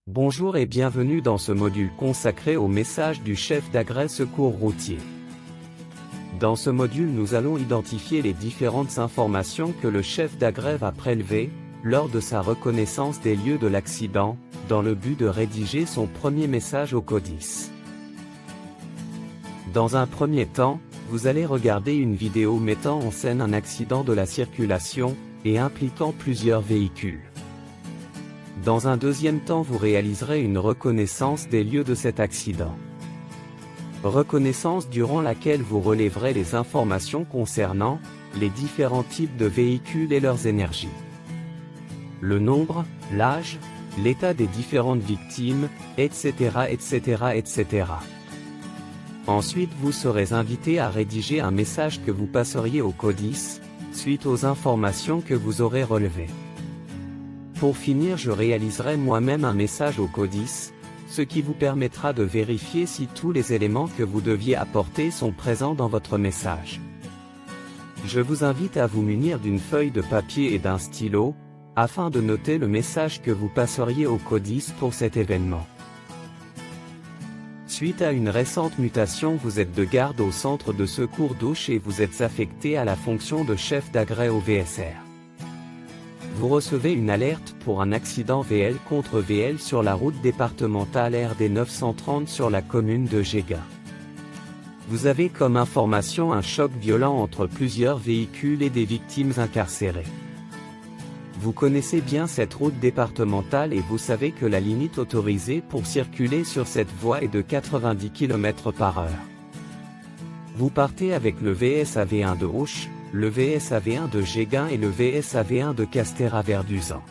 Bonjour et bienvenue dans ce module consacré au message du chef d'agrès secours routier. Dans ce module, nous allons identifier les différentes informations que le chef d'agrès va prélever lors de sa reconnaissance des lieux de l'accident, dans le but de rédiger son premier message au CODIS. Dans un premier temps, vous allez regarder une vidéo mettant en scène un accident de la circulation et impliquant plusieurs véhicules. Dans un deuxième temps, vous réaliserez une reconnaissance des lieux de cet accident. Reconnaissance durant laquelle vous relèverez les informations concernant les différents types de véhicules et leurs énergies. Le nombre, l'âge, l'état des différentes victimes, etc., etc., etc. Ensuite, vous serez invité à rédiger un message que vous passeriez au CODIS, suite aux informations que vous aurez relevées. Pour finir, je réaliserai moi-même un message au CODIS, ce qui vous permettra de vérifier si tous les éléments que vous deviez apporter sont présents dans votre message. Je vous invite à vous munir d'une feuille de papier et d'un stylo, afin de noter le message que vous passeriez au CODIS pour cet événement. Suite à une récente mutation, vous êtes de garde au centre de secours d'Ouche et vous êtes affecté à la fonction de chef d'agrès au VSR. Vous recevez une alerte pour un accident VL contre VL sur la route départementale RD 930 sur la commune de Géguin. Vous avez comme information un choc violent entre plusieurs véhicules et des victimes incarcérées. Vous connaissez bien cette route départementale et vous savez que la limite autorisée pour circuler sur cette voie est de 90 km/h. Vous partez avec le VSAV1 de Ouche, le VSAV1 de Géguin et le VSAV1 de Castéra-Verduzan.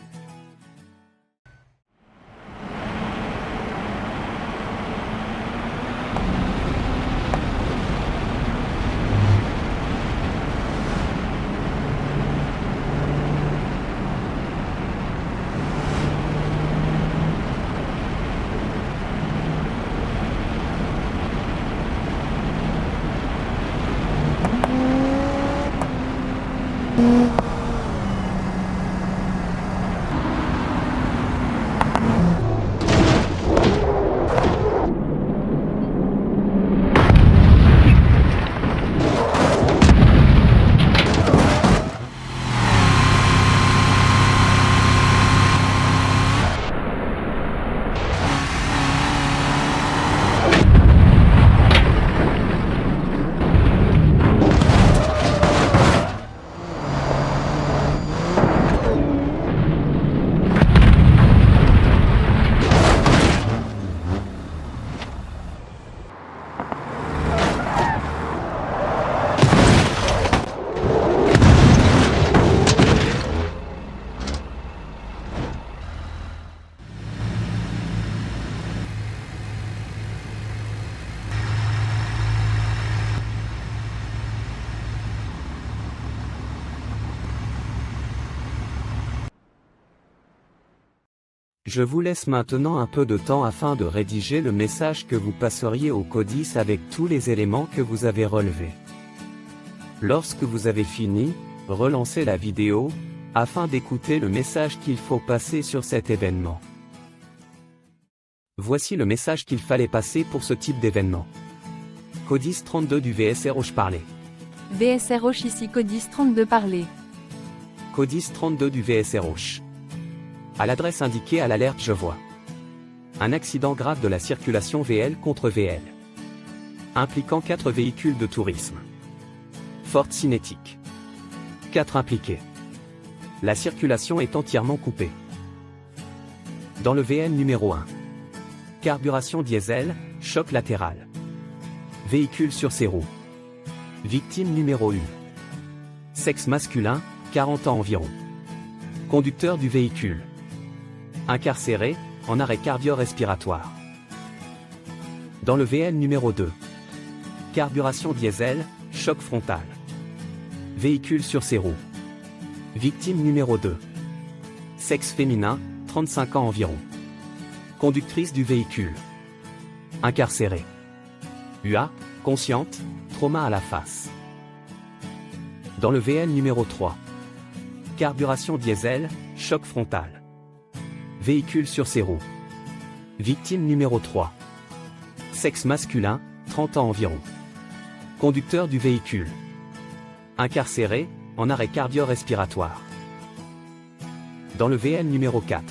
Je vous laisse maintenant un peu de temps afin de rédiger le message que vous passeriez au CODIS avec tous les éléments que vous avez relevés. Lorsque vous avez fini, relancez la vidéo, afin d'écouter le message qu'il faut passer sur cet événement. Voici le message qu'il fallait passer pour ce type d'événement. CODIS 32 du VSR Ouche parler. VSR Ouche ici CODIS 32 parler. CODIS 32 du VSR Ouche. À l'adresse indiquée à l'alerte je vois un accident grave de la circulation VL contre VL, impliquant 4 véhicules de tourisme. Forte cinétique. 4 impliqués. La circulation est entièrement coupée. Dans le VL numéro 1. Carburation diesel, choc latéral. Véhicule sur ses roues. Victime numéro 1. Sexe masculin, 40 ans environ. Conducteur du véhicule. Incarcéré, en arrêt cardio-respiratoire. Dans le VL numéro 2. Carburation diesel, choc frontal. Véhicule sur ses roues. Victime numéro 2. Sexe féminin, 35 ans environ. Conductrice du véhicule. Incarcérée. UA, consciente, trauma à la face. Dans le VL numéro 3. Carburation diesel, choc frontal. Véhicule sur ses roues. Victime numéro 3. Sexe masculin, 30 ans environ. Conducteur du véhicule. Incarcéré, en arrêt cardio-respiratoire. Dans le VL numéro 4.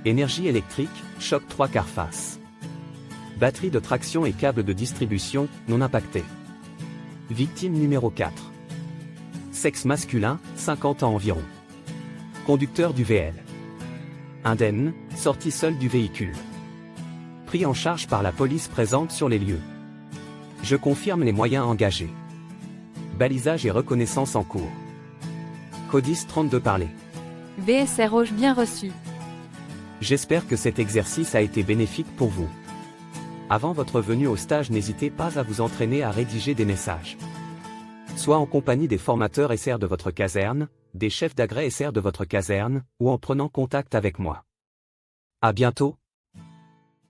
Énergie électrique, choc 3/4 face. Batterie de traction et câble de distribution, non impacté. Victime numéro 4. Sexe masculin, 50 ans environ. Conducteur du VL. Indemne, sortie seule du véhicule. Pris en charge par la police présente sur les lieux. Je confirme les moyens engagés. Balisage et reconnaissance en cours. Codis 32 parler. VSROCH bien reçu. J'espère que cet exercice a été bénéfique pour vous. Avant votre venue au stage, n'hésitez pas à vous entraîner à rédiger des messages. Soit en compagnie des formateurs SR de votre caserne, des chefs d'agrès SR de votre caserne, ou en prenant contact avec moi. À bientôt.